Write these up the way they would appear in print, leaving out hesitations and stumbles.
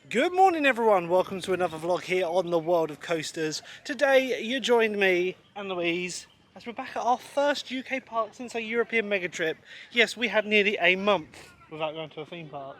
Good morning everyone, welcome to another vlog here on the World of Coasters. Today you joined me and Louise as we're back at our first UK park since our European mega trip. Yes, we had nearly a month without going to a theme park.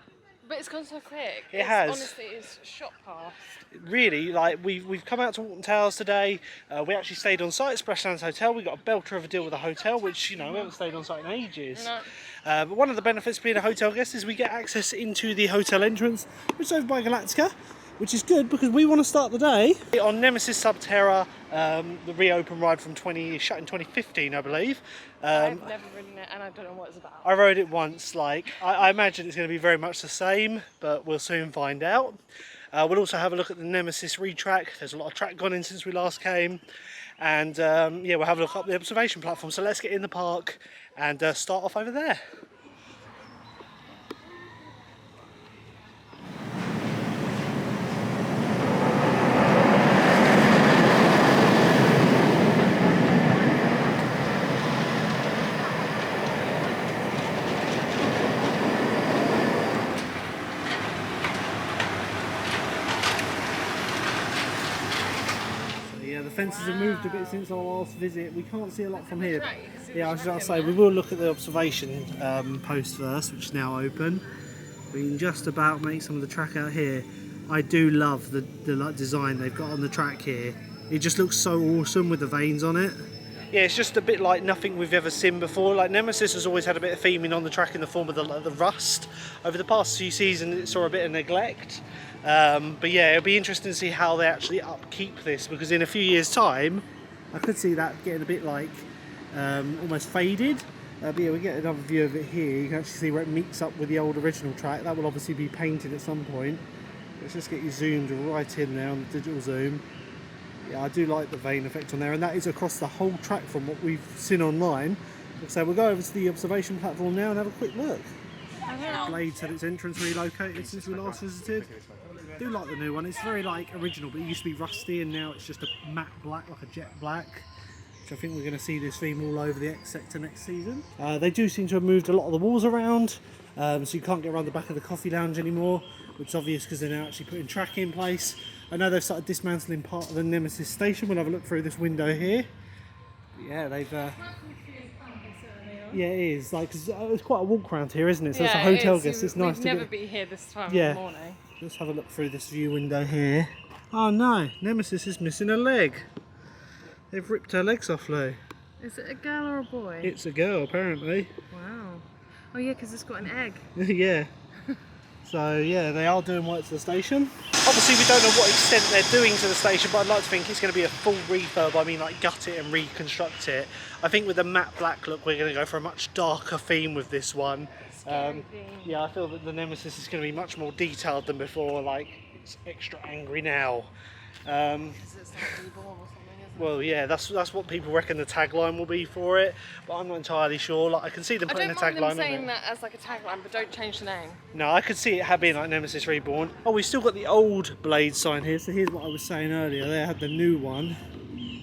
But it's gone so quick. It has. Honestly, it's shot past. Really, like we've come out to Alton Towers today. We actually stayed on site at Splashlands Hotel. We got a belter of a deal with a hotel, which, you know, we haven't stayed on site in ages. No. But one of the benefits of being a hotel guest is we get access into the hotel entrance, which is over by Galactica, which is good because we want to start the day on Nemesis Sub Terra, the reopened ride from shut in 2015, I believe. I've never ridden it and I don't know what it's about. I rode it once. I imagine it's going to be very much the same, but we'll soon find out. We'll also have a look at the Nemesis Retrack. There's a lot of track gone in since we last came. And yeah, we'll have a look up the observation platform. So let's get in the park and start off over there. The fences have moved a bit since our last visit. We can't see a lot from here. Yeah, I was going to say, we will look at the observation post first, which is now open. We can just about make some of the track out here. I do love the design they've got on the track here. It just looks so awesome with the veins on it. Yeah, it's just a bit like nothing we've ever seen before. Like Nemesis has always had a bit of theming on the track in the form of the rust. Over the past few seasons it saw a bit of neglect. But yeah, it'll be interesting to see how they actually upkeep this, because in a few years' time I could see that getting a bit like almost faded. But yeah, we get another view of it here. You can actually see where it meets up with the old original track. That will obviously be painted at some point. Let's just get you zoomed right in there on the digital zoom. Yeah, I do like the vein effect on there, and that is across the whole track from what we've seen online. So we'll go over to the observation platform now and have a quick look. Blade's had its entrance relocated since we last visited. I do like the new one. It's very like original, but it used to be rusty and now it's just a matte black, like a jet black, which I think we're going to see this theme all over the X sector next season. They do seem to have moved a lot of the walls around, so you can't get around the back of the coffee lounge anymore, which is obvious because they're now actually putting track in place. I know they've started dismantling part of the Nemesis station. We'll have a look through this window here. But yeah, they've yeah, it is. Like, it's quite a walk around here, isn't it? So yeah, it's a hotel guest. It's nice to never be here this time in the morning. Let's have a look through this view window here. Oh no, Nemesis is missing a leg. They've ripped her legs off, Lou. Is it a girl or a boy? It's a girl, apparently. Wow. Oh yeah, because it's got an egg. Yeah. So yeah, they are doing work to the station. Obviously we don't know what extent they're doing to the station, but I'd like to think it's going to be a full refurb. I mean, like, gut it and reconstruct it. I think with the matte black look we're going to go for a much darker theme with this one. Yeah, I feel that the Nemesis is going to be much more detailed than before. Like, it's extra angry now. Because it's like reborn or something, isn't it? Well, yeah, that's what people reckon the tagline will be for it, but I'm not entirely sure. Like, I can see them putting a tagline on it. I don't mind them saying that as like a tagline, but don't change the name. No, I could see it being like Nemesis Reborn. Oh, we've still got the old Blade sign here. So here's what I was saying earlier. They had the new one.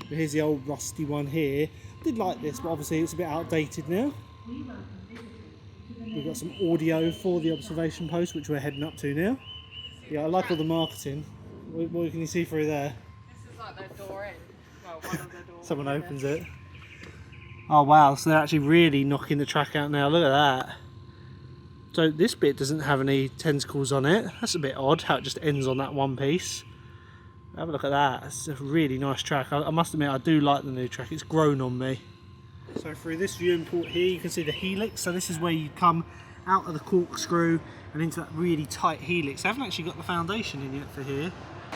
But here's the old rusty one here. I did like this, but obviously it's a bit outdated now. We've got some audio for the observation post, which we're heading up to now. Yeah, I like all the marketing. What can you see through there? This is like their door in. Well, one of their doors. Someone opens it. Oh wow, so they're actually really knocking the track out now. Look at that. So this bit doesn't have any tentacles on it. That's a bit odd how it just ends on that one piece. Have a look at that. It's a really nice track. I must admit, I do like the new track. It's grown on me. So through this viewing port here, you can see the helix. So this is where you come out of the corkscrew and into that really tight helix. They haven't actually got the foundation in yet for here.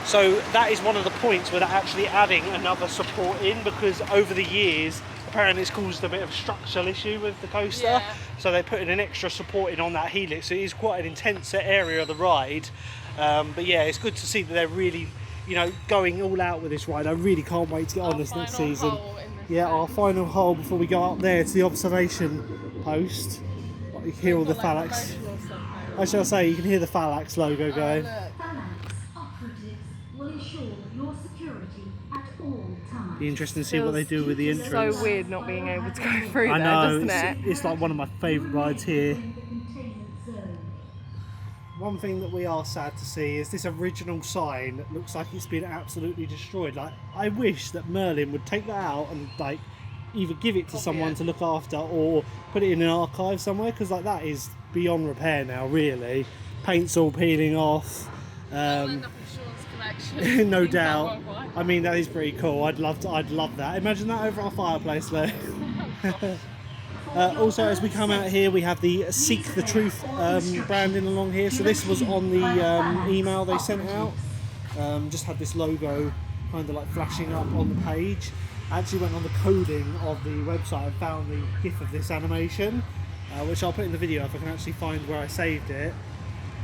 So that is one of the points where they're actually adding another support in, because over the years, apparently it's caused a bit of a structural issue with the coaster. Yeah. So they're putting an extra support in on that helix. So it is quite an intense area of the ride. But yeah, it's good to see that they're really, you know, going all out with this ride. I really can't wait to get on this next season. Yeah, our final hole before we go up there to the observation post. You can hear all the Phalanx. I shall say, you can hear the Phalanx logo going. Phalanx operatives will ensure your security at all times. Be interesting to see what they do with the entrance. So weird not being able to go through I there, know, doesn't it? it's like one of my favourite rides here. one thing that we are sad to see is this original sign looks like it's been absolutely destroyed. Like, I wish that Merlin would take that out and like either give it to someone to look after or put it in an archive somewhere, because like that is beyond repair now, really. Paint's all peeling off. No doubt. I mean, that is pretty cool. I'd love that. Imagine that over our fireplace there. Also, as we come out here, we have the Seek the Truth branding along here. So this was on the email they sent out. Just had this logo kind of like flashing up on the page. I actually went on the coding of the website and found the GIF of this animation, which I'll put in the video if I can actually find where I saved it.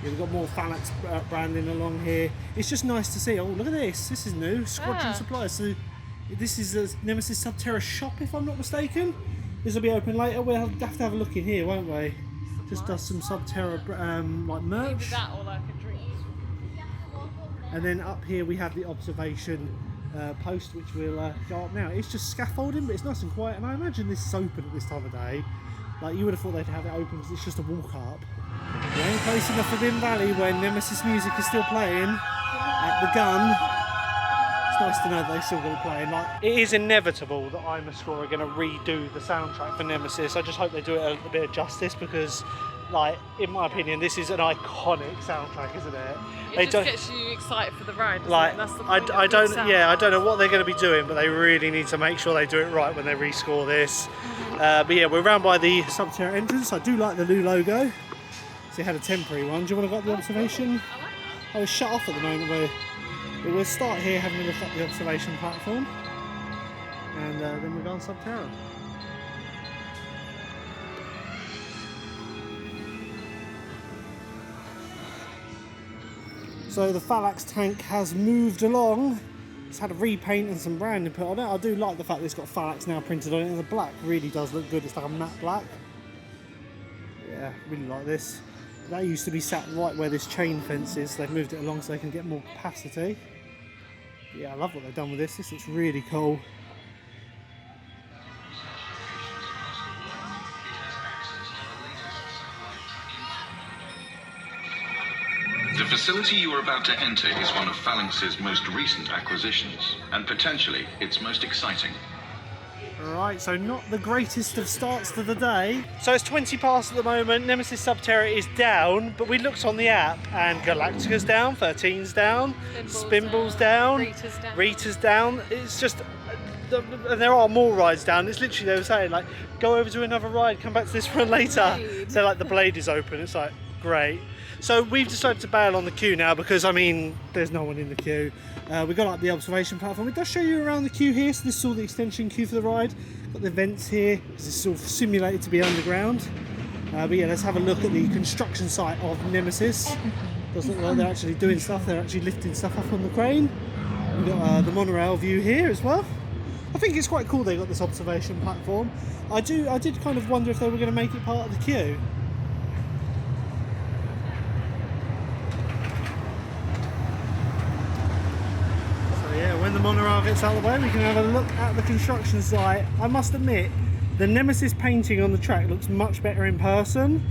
Yeah, we've got more Phalanx branding along here. It's just nice to see. Oh, look at this. This is new. Squadron Supplies. So this is the Nemesis Sub Terra shop, if I'm not mistaken. This will be open later. We'll have to have a look in here, won't we? Just does some Sub Terra like merch. Either that or like a drink. And then up here we have the observation post, which will go up now. It's just scaffolding, but it's nice and quiet. And I imagine this is open at this time of day. Like, you would have thought they'd have it open because it's just a walk up. We ain't close enough of Within Valley when Nemesis music is still playing at the gun. It's nice to know that they're still going to be playing. Like, it is inevitable that I'm a score are going to redo the soundtrack for Nemesis. I just hope they do it a bit of justice because, like, in my opinion, this is an iconic soundtrack, isn't it? It just gets you excited for the ride, doesn't like, it? That's the point I don't know what they're going to be doing, but they really need to make sure they do it right when they rescore this. But yeah, we're around by the Sub Terra entrance. I do like the new logo. So it had a temporary one. Do you want to go up the observation? Oh, it's shut off at the moment though. But we'll start here having a look at the observation platform. And then we'll go on Sub Terra. So the Phalanx tank has moved along. It's had a repaint and some branding put on it. I do like the fact that it's got Phalanx now printed on it, and the black really does look good. It's like a matte black. Yeah, really like this. That used to be sat right where this chain fence is. They've moved it along so they can get more capacity. Yeah, I love what they've done with this. This looks really cool. The facility you are about to enter is one of Phalanx's most recent acquisitions, and potentially its most exciting. Alright, so not the greatest of starts to the day. So it's 20 past at the moment, Nemesis Sub Terra is down, but we looked on the app and Galactica's down, 13's down, Spinball's down, Rita's down. It's just, there are more rides down. It's literally, they were saying like, go over to another ride, come back to this one later. So like the Blade is open, it's like, great. So we've decided to bail on the queue now because, I mean, there's no one in the queue. We got up the observation platform. It does show you around the queue here. So this is all the extension queue for the ride. Got the vents here because it's all simulated to be underground. But yeah, let's have a look at the construction site of Nemesis. Does look like they're actually doing stuff. They're actually lifting stuff up on the crane. We've got the monorail view here as well. I think it's quite cool they got this observation platform. I did kind of wonder if they were going to make it part of the queue. When the monorail gets out of the way, we can have a look at the construction site. I must admit, the Nemesis painting on the track looks much better in person.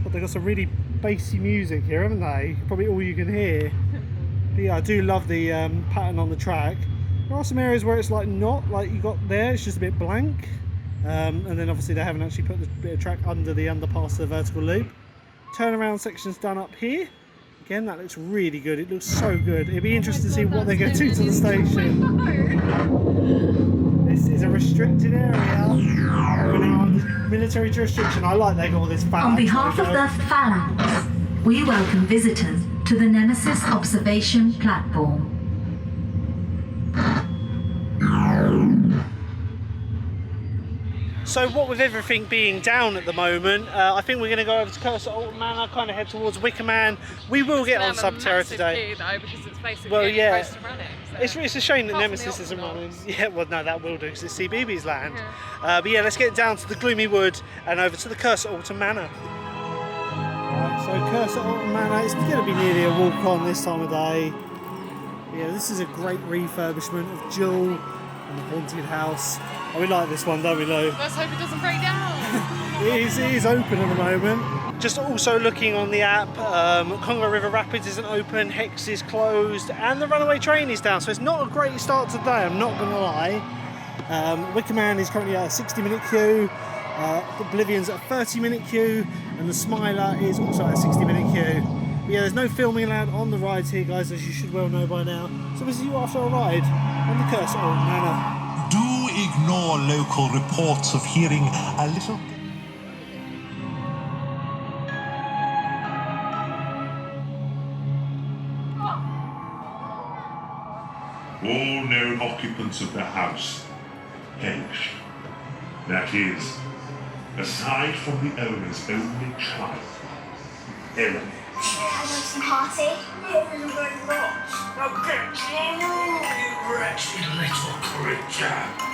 But they've got some really bassy music here, haven't they? Probably all you can hear. But yeah, I do love the pattern on the track. There are some areas where it's like not, like you got there, it's just a bit blank. And then obviously they haven't actually put the bit of track under the underpass of the vertical loop. Turnaround section's done up here. Again, that looks really good. It looks so good. It'd be interesting to see what they're going to do to the station. This is a restricted area. We're now under military jurisdiction. I like they got all this Phalanx. On behalf of the Phalanx, we welcome visitors to the Nemesis observation platform. So what with everything being down at the moment, I think we're going to go over to Cσ̳SS Manor, kind of head towards Wickerman. We will get on Sub Terra today. Though, because it's basically well, yeah, close to running, so. it's a shame that Nemesis isn't running. Yeah, well, no, that will do because it's CBeebies land. Yeah. But yeah, let's get down to the Gloomy Wood and over to the Cσ̳SS Manor. Right, so Cσ̳SS Manor, it's going to be nearly a walk on this time of day. Yeah, this is a great refurbishment of Jewel and the Haunted House. Oh, we like this one, don't we, Lou? Let's hope it doesn't break down. It is open at the moment. Just also looking on the app, Congo River Rapids isn't open, Hex is closed, and the Runaway Train is down, so it's not a great start today, I'm not going to lie. Wickerman is currently at a 60-minute queue, Oblivion's at a 30-minute queue, and the Smiler is also at a 60-minute queue. But yeah, there's no filming allowed on the rides here, guys, as you should well know by now. So we'll see you after a ride on the Cσ̳έσ̬ Manor. Do ignore local reports of hearing a little... All known occupants of the house, H, that is, aside from the owner's only child, Ellen. Having some party? No, you may not. Now get through, you wretched little creature.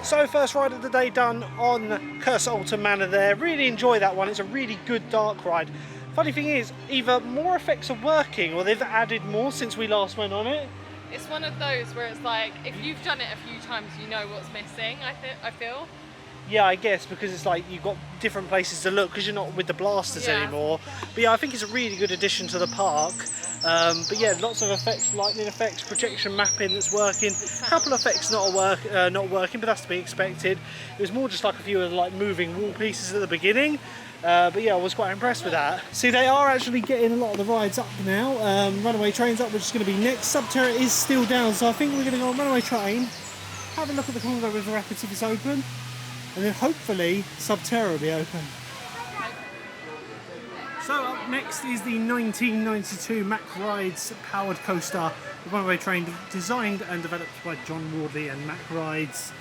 So first ride of the day done on Cσ̳έσ̬ Manor there. Really enjoy that one, it's a really good dark ride. Funny thing is, either more effects are working or they've added more since we last went on it. It's one of those where it's like, if you've done it a few times, you know what's missing, I feel. Yeah, I guess, because it's like you've got different places to look because you're not with the blasters anymore. But yeah, I think it's a really good addition to the park. But yeah, lots of effects, lightning effects, projection mapping that's working. A couple of effects not working, but that's to be expected. It was more just like a few of like moving wall pieces at the beginning. But yeah, I was quite impressed with that. See, they are actually getting a lot of the rides up now. Runaway Train's up, which is going to be next. Sub Terra is still down, so I think we're going to go on Runaway Train, have a look at the Congo River Rapids if it's open, and then hopefully Sub Terra will be open. So up next is the 1992 Mack Rides powered coaster, the Runaway Train, designed and developed by John Wardley and Mack Rides.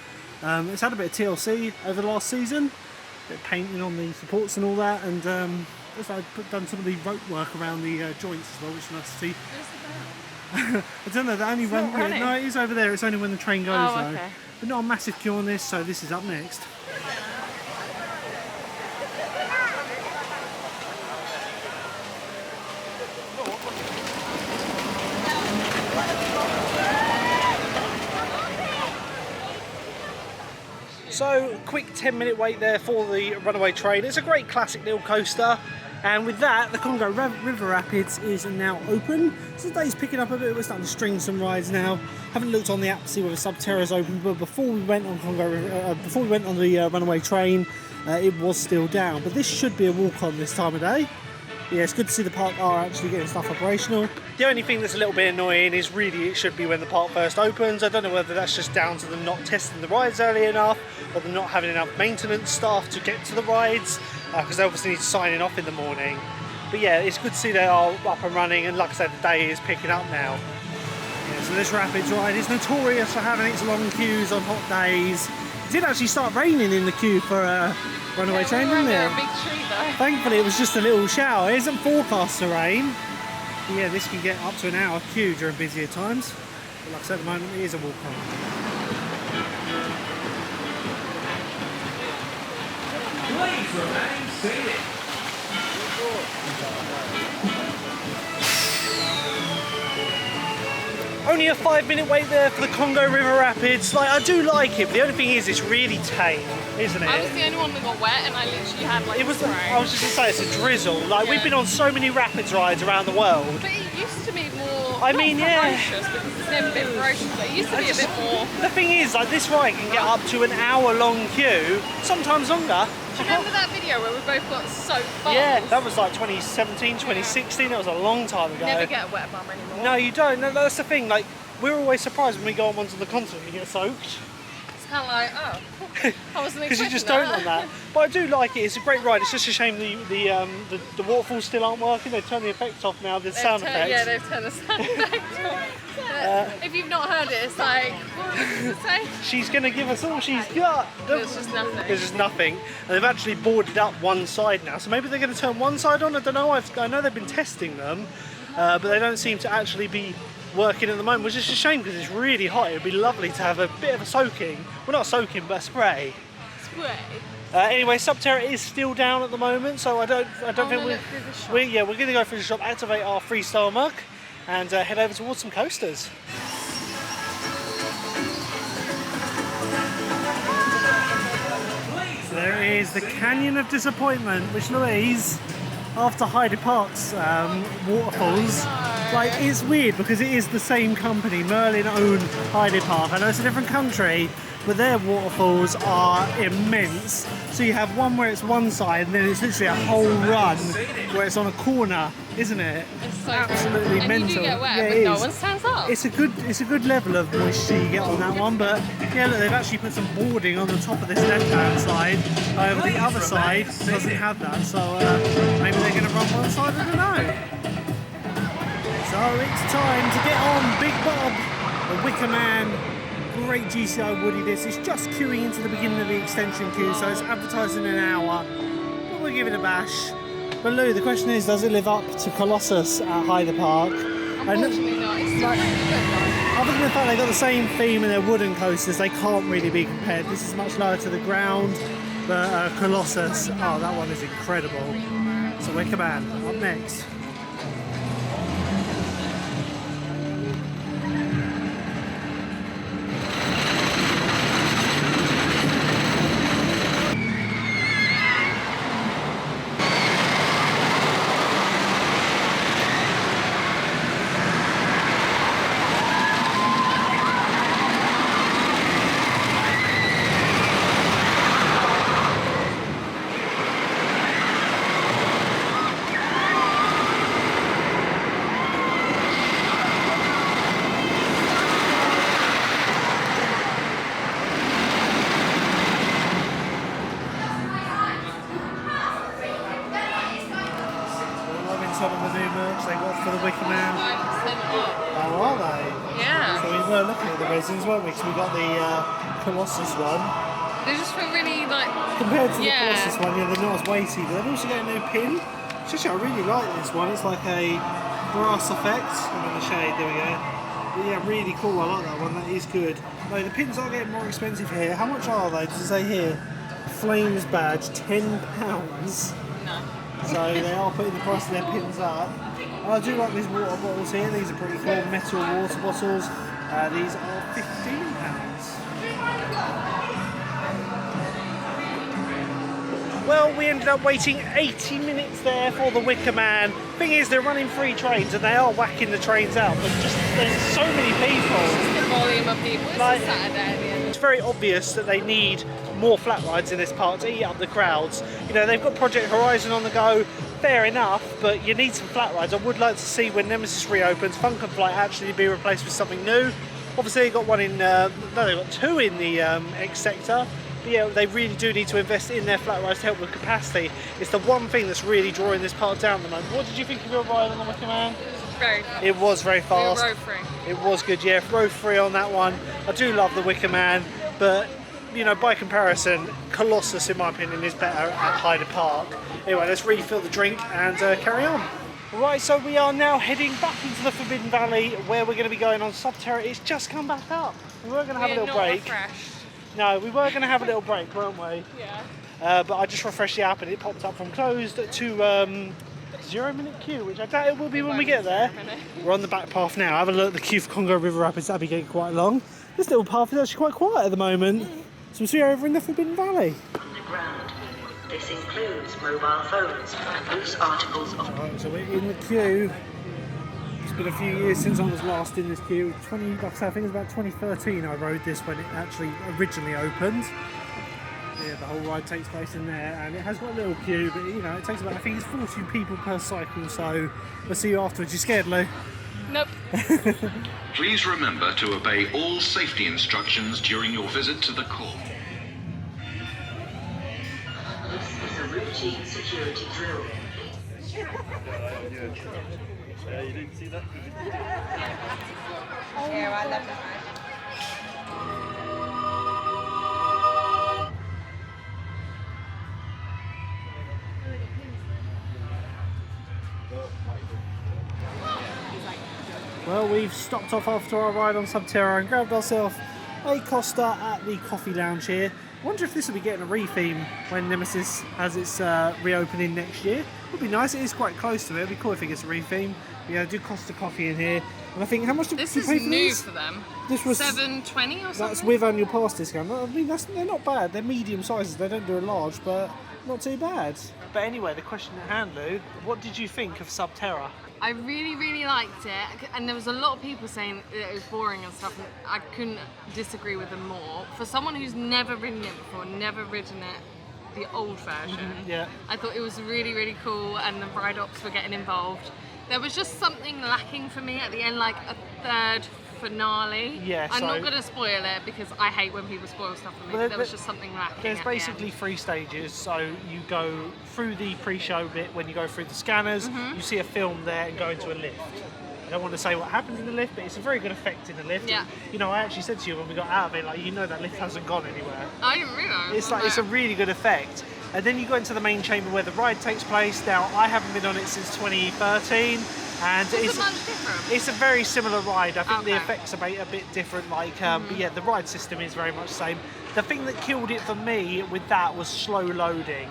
It's had a bit of TLC over the last season, a bit of painting on the supports and all that, and also I've done some of the rope work around the joints as well, which is nice to see. I don't know, that only when no, it is over there. It's only when the train goes though. Okay. But not a massive queue on this, so this is up next. So, quick 10-minute wait there for the Runaway Train. It's a great classic little coaster, and with that, the Congo River Rapids is now open. So the day's picking up a bit. We're starting to string some rides now. Haven't looked on the app to see whether Sub Terra is open, but before we went on before we went on the Runaway Train, it was still down. But this should be a walk-on this time of day. Yeah, it's good to see the park are actually getting stuff operational. The only thing that's a little bit annoying is really it should be when the park first opens. I don't know whether that's just down to them not testing the rides early enough, or them not having enough maintenance staff to get to the rides, because they obviously need to sign it off in the morning. But yeah, it's good to see they are up and running, and like I said, the day is picking up now. Yeah, so this Rapids ride is notorious for having its long queues on hot days. It did actually start raining in the queue for Runaway Train, didn't it? A big tree though. Thankfully it was just a little shower. It isn't forecast to rain. But yeah, this can get up to an hour queue during busier times. But like I said, at the moment it is a walk-on. Please remain seated. Only a 5-minute wait there for the Congo River Rapids. Like, I do like it, but the only thing is it's really tame, isn't it? I was the only one that got wet, and I literally had like spray. I was just going to say, it's a drizzle. Like, we've been on so many rapids rides around the world. But it used to be more, I mean, ferocious, because it's never been ferocious, but it used to be a bit more. The thing is, like, this ride can get up to an hour-long queue, sometimes longer. Do you remember that video where we both got soaked balls? Yeah, that was like 2017, 2016, that was a long time ago. Never get a wet bum anymore. No, you don't. No, that's the thing. Like, we're always surprised when we go on ones on the continent and get soaked. It's kind of like, oh, I wasn't expecting that. Because you just don't want that. But I do like it. It's a great ride. It's just a shame the waterfalls still aren't working. They've turned the effects off now. The sound effects. Yeah, they've turned the sound effects off. If you've not heard it, it's like, what does it say? She's going to give us all she's got. There's just nothing. There's just nothing. And they've actually boarded up one side now. So maybe they're going to turn one side on. I don't know. I know they've been testing them. But they don't seem to actually be working at the moment, which is a shame because it's really hot. It'd be lovely to have a bit of a soaking. Well, not soaking, but a spray. way. Anyway, Sub Terra is still down at the moment, so I don't think we're going to go through the shop, activate our freestyle mug, and head over towards some coasters. There is the Canyon of Disappointment, which Louise, after Hyde Park's waterfalls, like, it's weird because it is the same company. Merlin own Hyde Park. I know it's a different country, but their waterfalls are immense. So you have one where it's one side, and then it's literally a whole run where it's on a corner, isn't it? It's so absolutely and mental. You do get wet, yeah, but no one stands up. It's a good level of moisture you get on that one, but yeah, look, they've actually put some boarding on the top of this left-hand side. However, the other side doesn't have that, so maybe they're going to run one side. I don't know. So it's time to get on Big Bob, the Wickerman. Great GCI Woody this. It's just queuing into the beginning of the extension queue, so it's advertised in an hour, but we'll give it a bash. But Lou, the question is, does it live up to Colossus at Hyde Park? Unfortunately not. It's still Other than the fact they've got the same theme and they're wooden coasters, they can't really be compared. This is much lower to the ground, but Colossus, oh, that one is incredible. So Wickerman, up next. Some of the new merch they got for the Wickerman. 5% off. Oh, are they? Yeah. So we were looking at the resins, weren't we? Because we got the Colossus one. They just feel really like... Compared to the Yeah. Colossus one, yeah, they're not as weighty, but they've also got a new pin. Actually, I really like this one. It's like a brass effect. I'm in the shade, there we go. But yeah, really cool. I like that one. That is good. No, the pins are getting more expensive here. How much are they? Does it say here? Flames badge, £10. No. So they are putting the price of their pins up. And I do like these water bottles here. These are pretty cool, metal water bottles. These are £15. Well, we ended up waiting 80 minutes there for the Wickerman. Thing is, they're running 3 trains and they are whacking the trains out, but just there's so many people. The volume of people. It's Like- a Saturday at the end. It's very obvious that they need more flat rides in this park to eat up the crowds. You know, they've got Project Horizon on the go, fair enough, but you need some flat rides. I would like to see when Nemesis reopens, Funk and Flight actually be replaced with something new. Obviously they got one in, no, they've got 2 in the X sector. But yeah, they really do need to invest in their flat rides to help with capacity. It's the one thing that's really drawing this park down at the moment. What did you think of your ride on the Wickerman? Very fast. It was very fast. Row free. It was good, yeah. Row free on that one. I do love the Wickerman, but you know, by comparison, Colossus, in my opinion, is better at Hyde Park. Anyway, let's refill the drink and carry on. Right, so we are now heading back into the Forbidden Valley, where we're going to be going on Sub Terra. It's just come back up. We were going to have a little break. Refreshed. No, we were going to have a little break, weren't we? Yeah. But I just refreshed the app and it popped up from closed to 0-minute queue, which I doubt it will be when we get there. We're on the back path now. Have a look at the queue for Congo River Rapids. That'll be getting quite long. This little path is actually quite quiet at the moment. So we'll see you over in the Forbidden Valley. Underground. This includes mobile phones and loose articles of... Right, so we're in the queue. It's been a few years since I was last in this queue. Like I said, I think it was about 2013 I rode this when it actually originally opened. Yeah, the whole ride takes place in there, and it has got a little queue, but you know, it takes about, I think it's 40 people per cycle, so we'll see you afterwards. You scared, Lou? Nope. Please remember to obey all safety instructions during your visit to the core. This is a routine security drill. Yeah, you didn't see that? Yeah, I love it. Well, we've stopped off after our ride on Sub Terra and grabbed ourselves a Costa at the coffee lounge here. I wonder if this will be getting a retheme when Nemesis has its reopening next year. Would be nice. It is quite close to it. It'd be cool if it gets a retheme. Yeah, do Costa Coffee in here. And I think, how much did you This pay is for new this? for them. This was $7.20 or something. That's with annual pass discount. I mean, they're not bad. They're medium sizes. They don't do a large, but not too bad. But anyway, the question at hand, Lou, what did you think of Sub Terra? I really, really liked it, and there was a lot of people saying that it was boring and stuff, and I couldn't disagree with them more. For someone who's never ridden it before, never ridden it, the old version, Yeah. I thought it was really, really cool, and the ride-ops were getting involved. There was just something lacking for me at the end, like a third finale. Yeah, I'm so- not going to spoil it because I hate when people spoil stuff for me, but there was just something lacking. There's at the basically end. 3 stages. So you go through the pre-show bit when you go through the scanners. You see a film there and go into a lift. I don't want to say what happens in the lift, but it's a very good effect in the lift. Yeah. You know, I actually said to you when we got out of it, like, you know that lift hasn't gone anywhere. I didn't realise. It's like, it's a really good effect. And then you go into the main chamber where the ride takes place. Now, I haven't been on it since 2013, and Is it much different? it's a very similar ride. I think the Okay. effects are a bit different, but yeah, the ride system is very much the same. The thing that killed it for me with that was slow loading.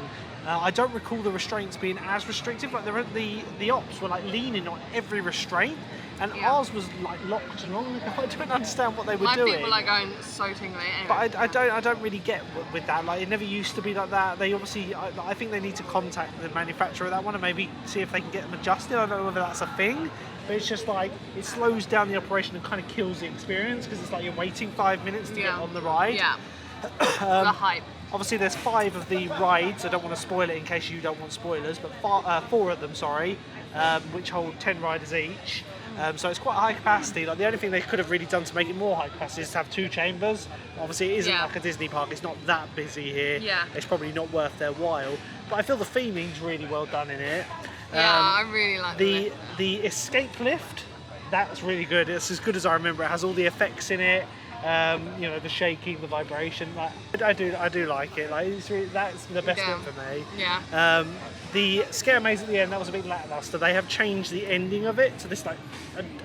I don't recall the restraints being as restrictive. Like the ops were like leaning on every restraint, and Yeah. ours was like locked along. I don't understand what they were My doing. feet were like going so tingly. Anyway. But I don't really get with that. Like, it never used to be like that. They obviously, I think they need to contact the manufacturer of that one and maybe see if they can get them adjusted. I don't know whether that's a thing, but it's just like it slows down the operation and kind of kills the experience because it's like you're waiting 5 minutes to get on the ride. Yeah. The hype. Obviously, there's 5 of the rides. I don't want to spoil it in case you don't want spoilers, but 4 of them, sorry, which hold 10 riders each. So it's quite high capacity. Like, the only thing they could have really done to make it more high capacity is to have 2 chambers. Obviously, it isn't Yeah. like a Disney park. It's not that busy here. Yeah. It's probably not worth their while. But I feel the theming's really well done in it. Yeah, I really like The escape lift, that's really good. It's as good as I remember. It has all the effects in it. You know, the shaking, the vibration. Like, I do like it. Like, it's really, that's the best Yeah. bit for me. Yeah. The scare maze at the end, that was a bit lackluster. They have changed the ending of it to this, like,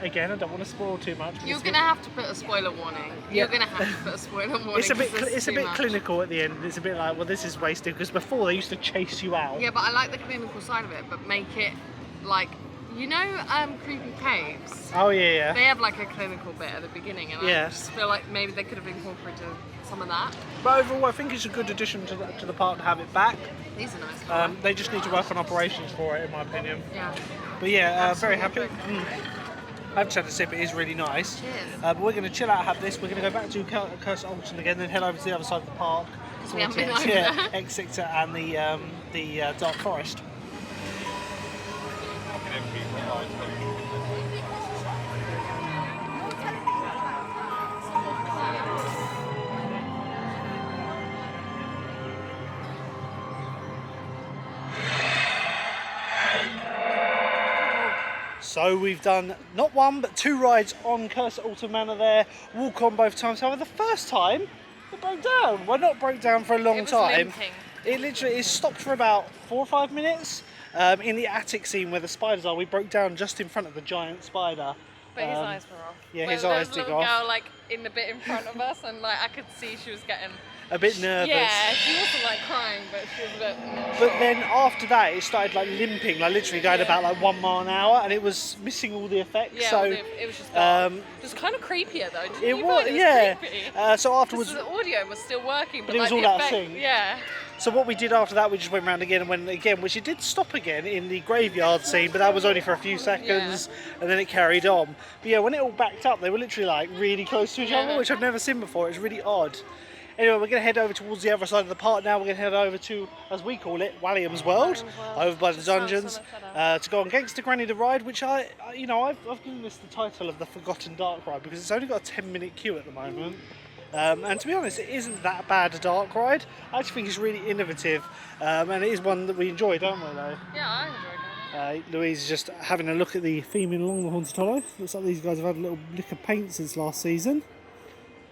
again, I don't want to spoil too much. You're going to have to put a spoiler warning. Yeah. You're going to have to put a spoiler warning. It's a bit, 'cause it's a too bit much. clinical at the end. It's a bit like, well, this is wasted because before they used to chase you out. Yeah, but I like the clinical side of it, but make it like, you know, Creepy Caves? Oh yeah. They have like a clinical bit at the beginning, and Yeah. I just feel like maybe they could have incorporated some of that. But overall, I think it's a good addition to the park to have it back. These are nice. They just need to work on operations for it, in my opinion. Yeah. But yeah, very Absolutely. happy. I haven't had a sip, it is really nice. Cheers. But we're going to chill out, have this. We're going to go back to Cs̳ဆိ̬̚ again, then head over to the other side of the park. We haven't been towards over there. X Sector and the Dark Forest. So we've done not 1 but 2 rides on Cs̳ဆိ̬̚ Manor there, walk on both times. However, the first time it broke down. Well, not broke down for a long It was time. limping. It literally stopped for about 4 or 5 minutes. In the attic scene where the spiders are, we broke down just in front of the giant spider. But his eyes were off. yeah, Well, his there eyes was a did little go off. girl like in the bit in front of us, and like I could see she was getting. A bit nervous. Yeah, she wasn't like crying, but she was a bit. But then after that, it started like limping, like literally going about like 1 mile an hour, and it was missing all the effects. Yeah, so it was just dark. It was kind of creepier though. Didn't you find it was yeah. creepy? So afterwards, Because the audio was still working, but it was like, all the out of effect, sync. Yeah. so what we did after that, we just went round again and went again, which it did stop again in the graveyard scene, but that was only for a few seconds, and then it carried on. But yeah, when it all backed up, they were literally like really close to each other, which I've never seen before. It's really odd. Anyway, we're going to head over towards the other side of the park now. We're going to head over to, as we call it, Walliam's World, over by the dungeons, to go on Gangster Granny the ride, which I've given this the title of the Forgotten Dark ride because it's only got a 10-minute queue at the moment. And to be honest, it isn't that bad a dark ride. I actually think it's really innovative, and it is one that we enjoy, don't we, though? Yeah, I enjoyed it. Louise is just having a look at the theming along the Haunted Hollow. Looks like these guys have had a little lick of paint since last season.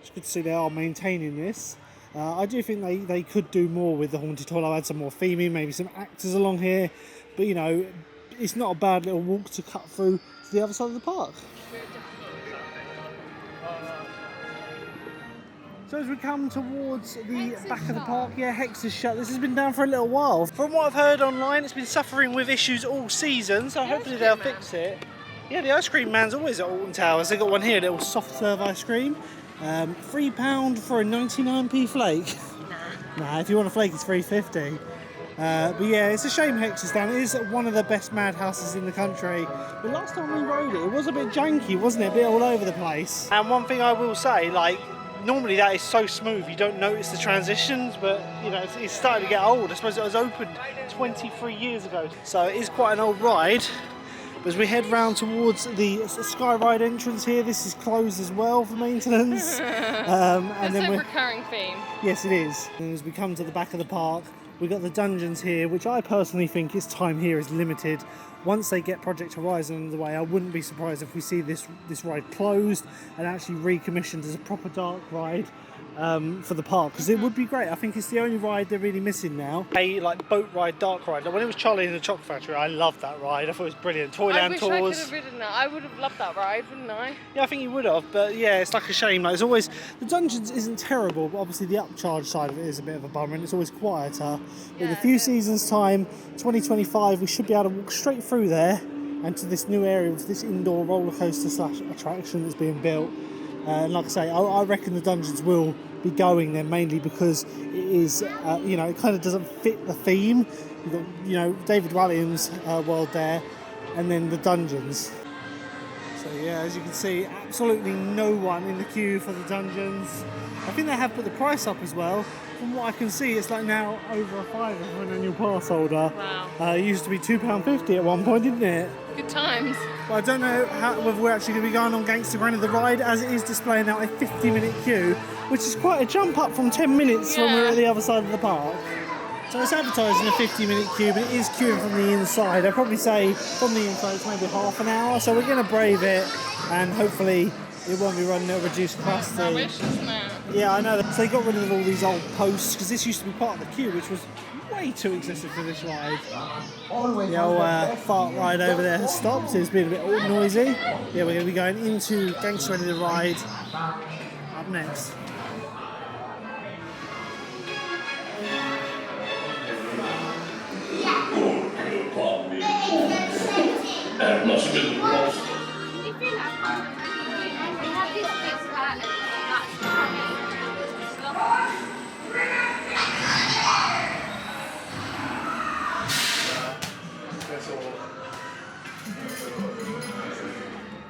It's good to see they are maintaining this. I do think they could do more with the Haunted Hollow, add some more theming, maybe some actors along here. But you know, it's not a bad little walk to cut through to the other side of the park. So as we come towards the back of the park, yeah, Hex is shut. This has been down for a little while. From what I've heard online, it's been suffering with issues all season, so hopefully they'll fix it. Yeah, the ice cream man's always at Alton Towers. They've got one here, a little soft serve ice cream. £3 for a 99p flake. Nah, if you want a flake, it's £3.50. But yeah, it's a shame Hex is down. It is one of the best madhouses in the country. But last time we rode it, it was a bit janky, wasn't it? A bit all over the place. And one thing I will say, like, normally that is so smooth, you don't notice the transitions, but you know, it's starting to get old. I suppose it was opened 23 years ago, so it is quite an old ride. But as we head round towards the Sky Ride entrance here, this is closed as well for maintenance. And then it's a recurring theme. Yes, it is. And as we come to the back of the park, we've got the dungeons here, which I personally think its time here is limited. Once they get Project Horizon underway, I wouldn't be surprised if we see this ride closed and actually recommissioned as a proper dark ride for the park, because it would be great. I think it's the only ride they're really missing now. A like boat ride, dark ride. Like when it was Charlie in the Chocolate Factory, I loved that ride. I thought it was brilliant. Toyland Tours. I wish I could have ridden that. I would have loved that ride, wouldn't I? Yeah, I think you would have, but yeah, it's like a shame. Like, it's always, the dungeons isn't terrible, but obviously the upcharge side of it is a bit of a bummer, and it's always quieter. Yeah, in a few seasons' time, 2025, we should be able to walk straight through there and to this new area with this indoor roller coaster / attraction that's being built. And like I say, I reckon the dungeons will be going there mainly because it is, you know, it kind of doesn't fit the theme. You've got, you know, David Walliams' world there, and then the dungeons. So yeah, as you can see, absolutely no one in the queue for the dungeons. I think they have put the price up as well. From what I can see, it's like now over a £5 for an annual pass holder. Wow. It used to be £2.50 at one point, didn't it? Good times. Well, I don't know whether we're actually going to be going on Gangster Granny the ride, as it is displaying now a 50-minute queue, which is quite a jump up from 10 minutes when we were at the other side of the park. So it's advertising a 50-minute queue, but it is queuing from the inside. I'd probably say from the inside it's maybe half an hour, so we're going to brave it, and hopefully it won't be running at reduced capacity. I wish, isn't it? Yeah, I know. So they got rid of all these old posts, because this used to be part of the queue, which was way too excessive for this ride. The old fart ride over there has stopped. It's been a bit noisy. Yeah, we're going to be going into Gangster Granny the ride up next. That must have been lost.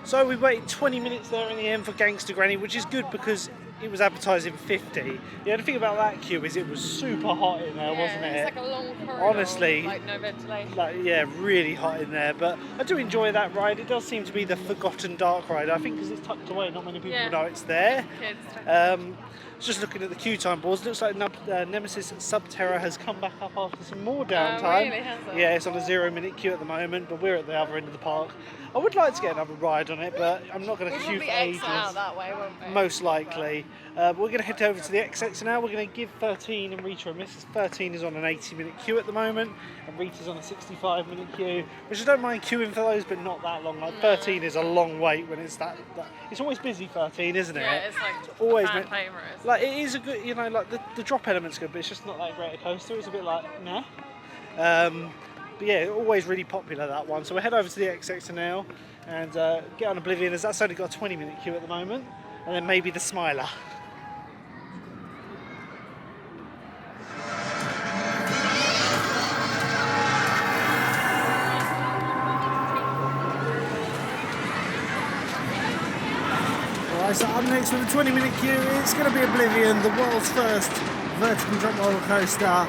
So we waited 20 minutes there in the end for Gangster Granny, which is good because it was advertising 50. Yeah, the thing about that queue is it was super hot in there, wasn't it? It's like a long corridor. Honestly, like no ventilation. Like, yeah, really hot in there. But I do enjoy that ride. It does seem to be the forgotten dark ride. I think because it's tucked away, not many people know it's there. Kids. Just looking at the queue time boards, looks like Nemesis Sub Terra has come back up after some more downtime. Really, has it? Yeah, it's on a 0-minute queue at the moment, but we're at the other end of the park. I would like to get another ride on it, but I'm not going to queue for ages. We'll exit out that way, won't we? Most likely. We're going to head over to the XX now. We're going to give 13 and Rita a miss. 13 is on an 80-minute queue at the moment, and Rita's on a 65-minute queue, which I don't mind queuing for those, but not that long. Like 13 is a long wait when it's that it's always busy. 13, isn't it? Yeah, it's like always fan favourite. Like it is a good, you know, like the drop element's good, but it's just not that great a coaster. It's a bit like nah. But yeah, always really popular, that one. So we'll head over to the XX now and get on Oblivion, as that's only got a 20-minute queue at the moment, and then maybe the Smiler. Alright, so up next with a 20-minute queue, it's going to be Oblivion, the world's first vertical drop roller coaster.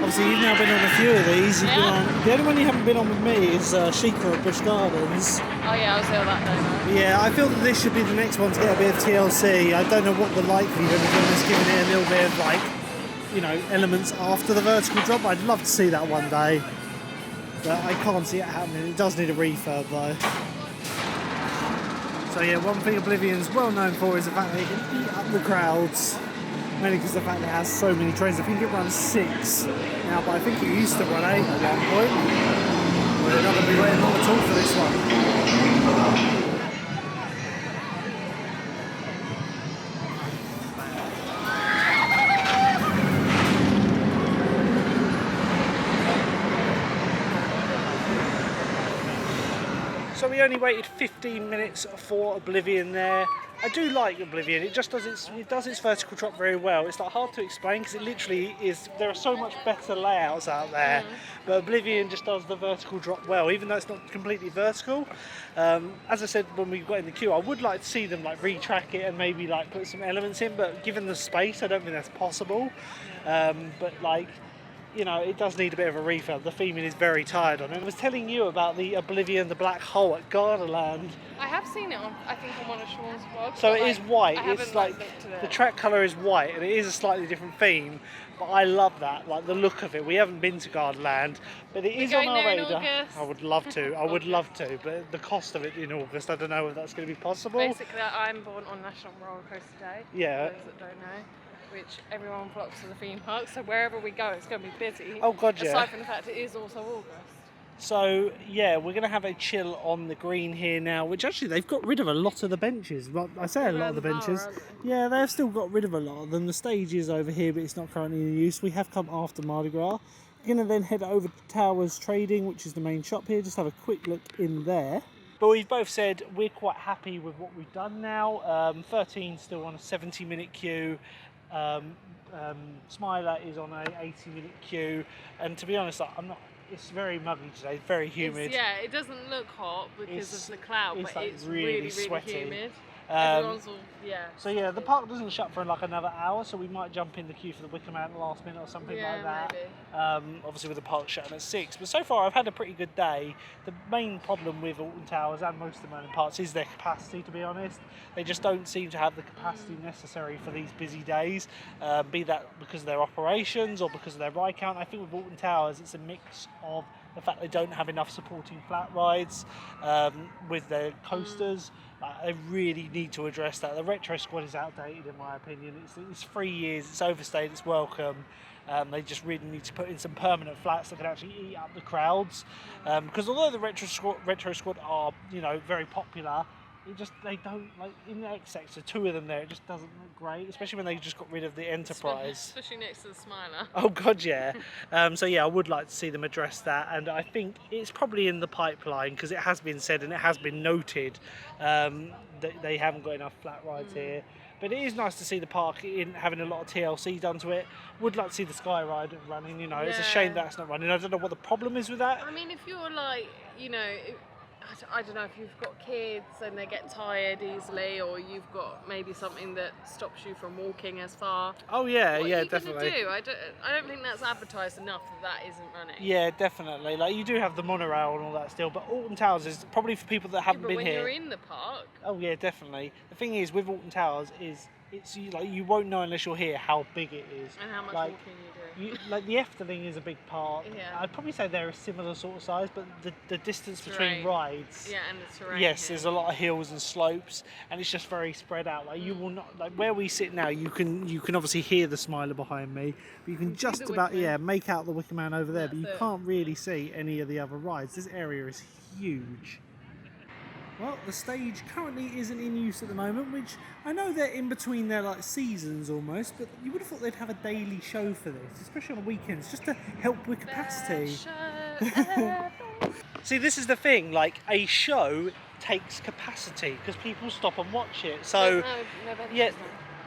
Obviously, you've now been on a few of these. You've been on, the only one you haven't been on with me is Sheikah at Busch Gardens. Oh yeah, I was ill that day. Yeah, I feel that this should be the next one to get a bit of TLC. I don't know what the likelihood of them is, giving it a little bit of, like, you know, elements after the vertical drop. I'd love to see that one day, but I can't see it happening. It does need a refurb though. So yeah, one thing Oblivion's well known for is the fact that it can eat up the crowds. Mainly because of the fact that it has so many trains. I think it runs 6 now, but I think it used to run 8 at one point. We're not going to be waiting long at all for this one. So we only waited 15 minutes for Oblivion there. I do like Oblivion. It just does its vertical drop very well. It's like hard to explain because it literally is. There are so much better layouts out there, but Oblivion just does the vertical drop well, even though it's not completely vertical. As I said when we got in the queue, I would like to see them like retrack it and maybe like put some elements in, but given the space, I don't think that's possible. But like, you know, it does need a bit of a refurb. The theming is very tired on it. I was telling you about the Oblivion, the black hole at Gardaland. I have seen it on, I think, on one of Sean's vlogs. So it is white. It's like looked at it. the track colour is white, and it is a slightly different theme. But I love that, like the look of it. We haven't been to Gardaland, but it is on our radar. I would love to. I would love to, but the cost of it in August, I don't know if that's going to be possible. Basically, I'm born on National Roller Coaster Day. Yeah. For those that don't know. Which everyone flocks to the theme park, so wherever we go, it's going to be busy. Oh god, yeah. Aside from the fact it is also August. So yeah, we're going to have a chill on the green here now, which actually they've got rid of a lot of the benches. Well, I say a lot of the benches. Yeah, they've still got rid of a lot of them. The stage is over here, but it's not currently in use. We have come after Mardi Gras. We're going to then head over to Towers Trading, which is the main shop here. Just have a quick look in there. But we've both said we're quite happy with what we've done now. 13 still on a 70-minute queue. Smiler is on a 80-minute queue, and to be honest, I'm not. It's very muggy today, very humid. Yeah, it doesn't look hot because of the cloud, but like it's really really sweaty. Humid. Everyone's all, yeah. So yeah, the park doesn't shut for like another hour, so we might jump in the queue for the Wickerman at the last minute or something like that. Maybe. Obviously with the park shutting at 6. But so far I've had a pretty good day. The main problem with Alton Towers and most of the Manor parks is their capacity, to be honest. They just don't seem to have the capacity necessary for these busy days, be that because of their operations or because of their ride count. I think with Alton Towers it's a mix of the fact they don't have enough supporting flat rides with their coasters. They really need to address that. The retro squad is outdated in my opinion. It's 3 years, it's overstayed, it's welcome. They just really need to put in some permanent flats that can actually eat up the crowds. Because although the retro squad are, you know, very popular, they don't, like in the X sector, 2 of them there, it just doesn't look great, especially when they just got rid of the Enterprise. Especially next to the Smiler. Oh god, yeah. So yeah, I would like to see them address that, and I think it's probably in the pipeline because it has been said and it has been noted that they haven't got enough flat rides here. But it is nice to see the park having a lot of TLC done to it. Would like to see the Sky Ride running, you know. It's a shame that's not running. I don't know what the problem is with that. I mean, if you're like, you know, I don't know, if you've got kids and they get tired easily, or you've got maybe something that stops you from walking as far. Oh yeah, what yeah, are you definitely. Do? I don't think that's advertised enough that isn't running. Yeah, definitely. Like you do have the monorail and all that still, but Alton Towers is probably for people that haven't been when here. you're in the park. Oh yeah, definitely. The thing is with Alton Towers is it's like you won't know unless you're here how big it is. And how much like, walking you do. Like the Efteling is a big park. Yeah. I'd probably say they're a similar sort of size, but the distance between rides. Yeah, and the terrain. Yes, there's a lot of hills and slopes, and it's just very spread out. Like you will not, like where we sit now, you can obviously hear the Smiler behind me, but you can just about make out the Wickerman over there, but you can't really see any of the other rides. This area is huge. Well, the stage currently isn't in use at the moment, which I know they're in between their like seasons almost, but you would have thought they'd have a daily show for this, especially on weekends, just to help with capacity. See, this is the thing, like a show takes capacity because people stop and watch it. So yeah,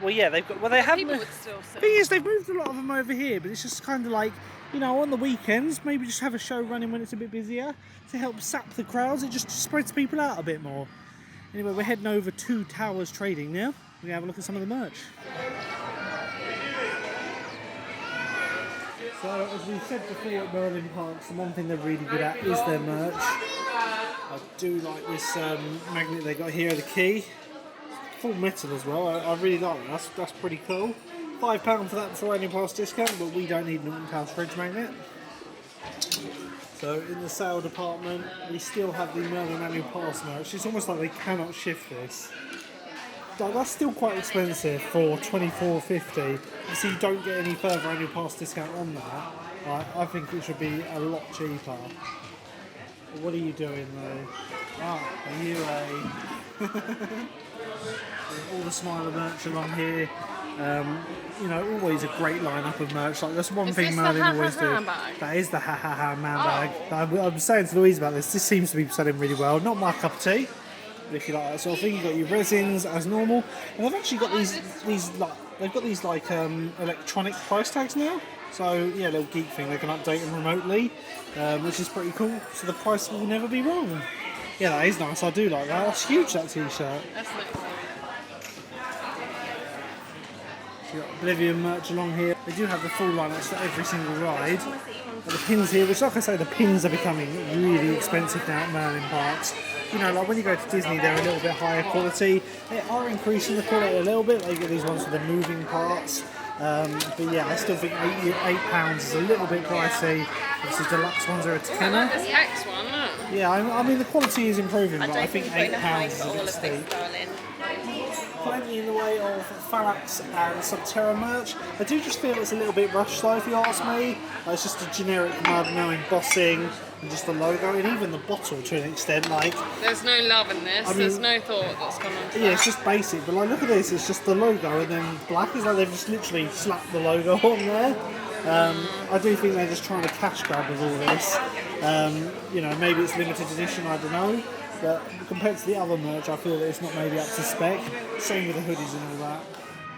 well yeah, they've got they have. People would still sit. Thing is, they've moved a lot of them over here, but it's just kind of like, you know, on the weekends, maybe just have a show running when it's a bit busier to help sap the crowds. It just spreads people out a bit more. Anyway, we're heading over to Towers Trading now. We're going to have a look at some of the merch. So, as we said before at Merlin Parks, the one thing they're really good at is their merch. I do like this magnet they got here, the key. Full metal as well. I really like that. That's pretty cool. £5 for that before annual pass discount, but we don't need an Alton Towers fridge magnet. So in the sale department, we still have the Merlin annual pass merch. It's almost like they cannot shift this. That's still quite expensive for $24.50. Obviously, you don't get any further annual pass discount on that. I think it should be a lot cheaper. But what are you doing though? Are you a... all the Smiler merch along here. You know, always a great lineup of merch. Like that's one Is thing this the Merlin ha always ha do. ha bag? That is the ha ha ha man bag. I'm saying to Louise about this. This seems to be selling really well. Not my cup of tea, but if you like that sort of thing. You've got your resins as normal, and they've actually got these electronic price tags now. So yeah, little geek thing. They can update them remotely, which is pretty cool. So the price will never be wrong. Yeah, that is nice. I do like that. That's huge. That t-shirt. That's nice. You've got Oblivion merch along here. They do have the full lineups for every single ride. But the pins here, which like I say, the pins are becoming really expensive now at Merlin parks. You know, like when you go to Disney, they're a little bit higher quality. They are increasing the quality a little bit. They get these ones with the moving parts. But yeah, I still think £8 is a little bit pricey. Obviously, deluxe ones are a tenner. This Hex one, look. Yeah, I mean the quality is improving, but I think £8 is a bit steep. Plenty in the way of Phalanx and Sub Terra merch. I do just feel it's a little bit rushed though, if you ask me. It's just a generic mud, no embossing, and just the logo, and even the bottle to an extent. Like, there's no love in this. There's no thought that's gone on. Yeah, it's just basic. But like, look at this. It's just the logo, and then black. It's like they've just literally slapped the logo on there. I do think they're just trying to cash grab with all this. You know, maybe it's limited edition. I don't know. But compared to the other merch, I feel that it's not maybe up to spec. Same with the hoodies and all that.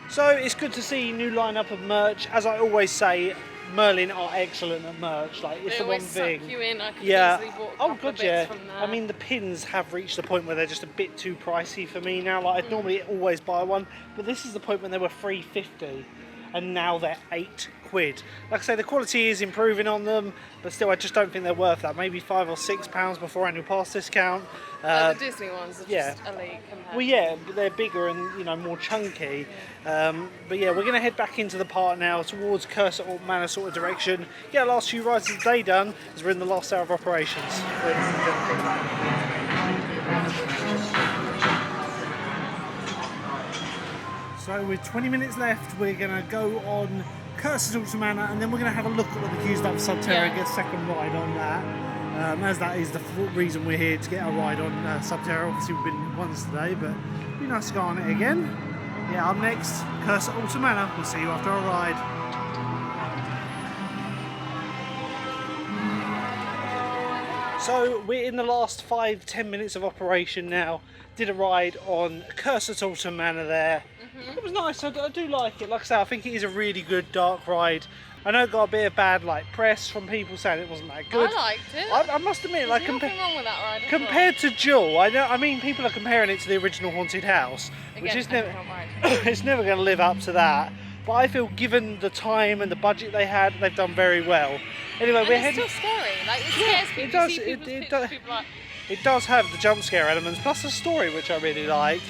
So it's good to see new lineup of merch. As I always say, Merlin are excellent at merch. Like it's they the one suck thing. You in. I could Yeah. easily bought a Oh couple god, of bits yeah. from there. I mean, the pins have reached the point where they're just a bit too pricey for me now. Like I'd normally always buy one, but this is the point when they were $3.50, and now they're £8. Like I say, the quality is improving on them, but still, I just don't think they're worth that. Maybe £5 or £6 before annual pass discount. Like the Disney ones are just elite compared. Well, yeah, but they're bigger and, you know, more chunky. But yeah, we're going to head back into the park now towards Cσ̬SS Manor sort of direction. Get our last few rides of the day done as we're in the last hour of operations. So with 20 minutes left, we're going to go on Cσ̬SS Manor, and then we're going to have a look at what the queue's like for Sub Terra and get a second ride on that. As that is the reason we're here, to get a ride on Sub Terra. Obviously we've been once today, but it'd be nice to go on it again. Yeah, up next, Cσ̬SS Manor. We'll see you after our ride. So we're in the last 5-10 minutes of operation now. Did a ride on Cσ̬SS Manor there. It was nice. I do like it. Like I say, I think it is a really good dark ride. I know it got a bit of bad press from people saying it wasn't that good. I liked it. I must admit, There's nothing wrong with that ride. compared to Jewel, I mean, people are comparing it to the original Haunted House, which is never, it's never going to live up to that. But I feel, given the time and the budget they had, they've done very well. Anyway, we're heading. It's still scary. Like it scares people. It does. You see people's pictures, people like, It does have the jump scare elements, plus the story, which I really like.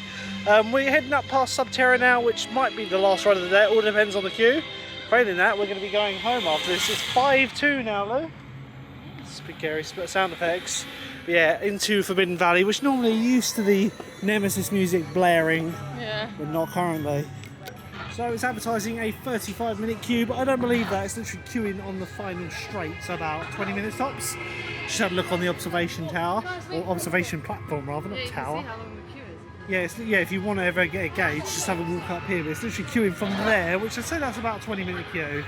We're heading up past Sub Terra now, which might be the last ride of the day. It all depends on the queue. Failing that, we're going to be going home after this. It's 5:02 now, Lou. It's a bit scary, sound effects. But yeah, into Forbidden Valley, which normally used to the Nemesis music blaring, but not currently. So it's advertising a 35-minute queue, but I don't believe that. It's literally queuing on the final straight, so about 20 minutes tops. Just had a look on the observation tower, or observation platform rather, not tower. Yeah, if you want to ever get a gauge, just have a walk up here. But it's literally queuing from there, which I'd say that's about a 20-minute queue.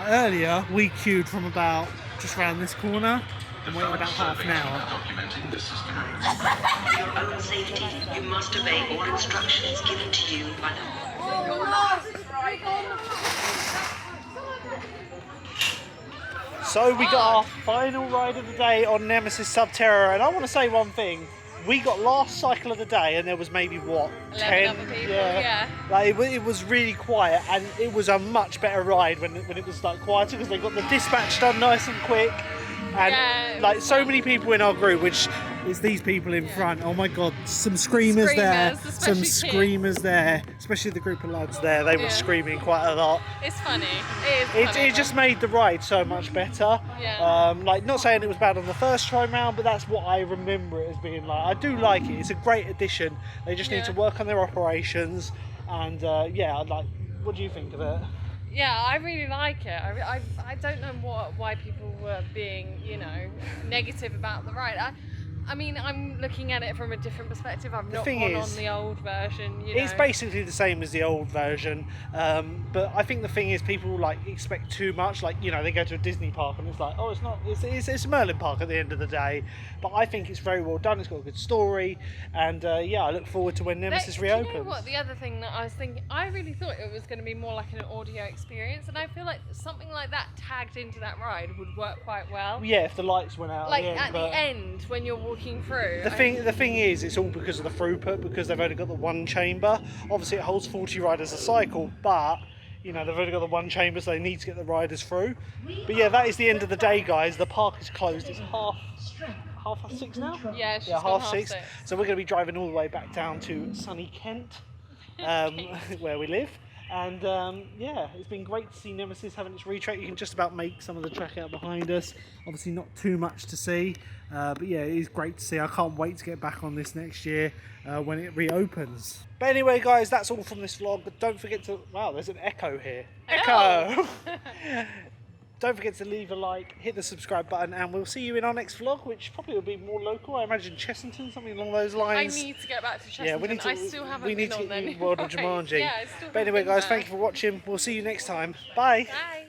Earlier, we queued from about just around this corner and waited about half an hour. For your own safety, you must obey all instructions given to you by the... So we got our final ride of the day on Nemesis Sub Terra, and I want to say one thing. We got last cycle of the day, and there was maybe what, 10 other people, yeah. Like it was really quiet, and it was a much better ride when it was like quieter, because they got the dispatch done nice and quick, and like so many people in our group, which is these people in front. Oh my god, some screamers there, some screamers there, especially the group of lads there. They were screaming quite a lot. It's funny. It just made the ride so much better. Yeah. Like, not saying it was bad on the first try round, but that's what I remember it as being like. I do like it. It's a great addition. They just need to work on their operations, and like, what do you think of it? Yeah, I really like it. I don't know why people were being, negative about the ride. I mean, I'm looking at it from a different perspective. I've not thing gone is, on the old version. You it's know. basically the same as the old version, but I think the thing is people like expect too much. Like, you know, they go to a Disney park and it's like, oh, it's not. It's a Merlin park at the end of the day. But I think it's very well done. It's got a good story, and yeah, I look forward to when Nemesis reopens. You know what? The other thing that I was thinking, I really thought it was going to be more like an audio experience, and I feel like something like that tagged into that ride would work quite well. Yeah, if the lights went out. Like at the end when you're walking through. The thing is, it's all because of the throughput, because they've only got the one chamber. Obviously, it holds 40 riders a cycle, but you know they've only got the one chamber, so they need to get the riders through. But yeah, that is the end of the day, guys. The park is closed. It's half past 6 now. Yeah, she's yeah, gone half six. So we're going to be driving all the way back down to sunny Kent, where we live. And yeah, it's been great to see Nemesis having its retrack. You can just about make some of the track out behind us. Obviously not too much to see, but yeah, it is great to see. I can't wait to get back on this next year when it reopens. But anyway, guys, that's all from this vlog. But don't forget to... Wow, there's an echo here. Echo! Don't forget to leave a like, hit the subscribe button, and we'll see you in our next vlog, which probably will be more local. I imagine Chessington, something along those lines. I need to get back to Chessington. Yeah, we need to, I still haven't we need been to on get there. you World of Jumanji. Yeah, I still but anyway, haven't been guys, there. thank you for watching. We'll see you next time. Bye. Bye.